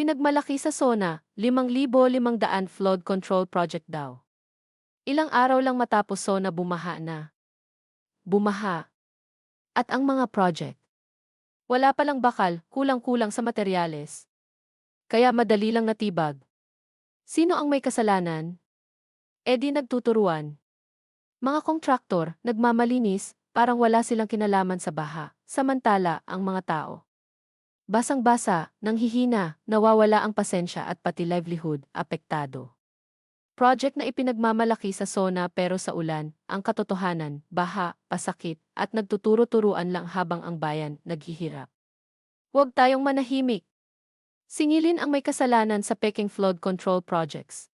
Pinagmalaki sa SONA, 5,500 flood control project daw. Ilang araw lang matapos SONA bumaha na. Bumaha. At ang mga project. Wala palang bakal, kulang-kulang sa materyales. Kaya madali lang natibag. Sino ang may kasalanan? E di nagtuturuan. Mga kontraktor, nagmamalinis, parang wala silang kinalaman sa baha. Samantala, ang mga tao. Basang-basa, nanghihina, nawawala ang pasensya at pati livelihood, apektado. Project na ipinagmamalaki sa SONA pero sa ulan, ang katotohanan, baha, pasakit, at nagtuturo-turuan lang habang ang bayan naghihirap. Huwag tayong manahimik. Singilin ang may kasalanan sa peking flood control projects.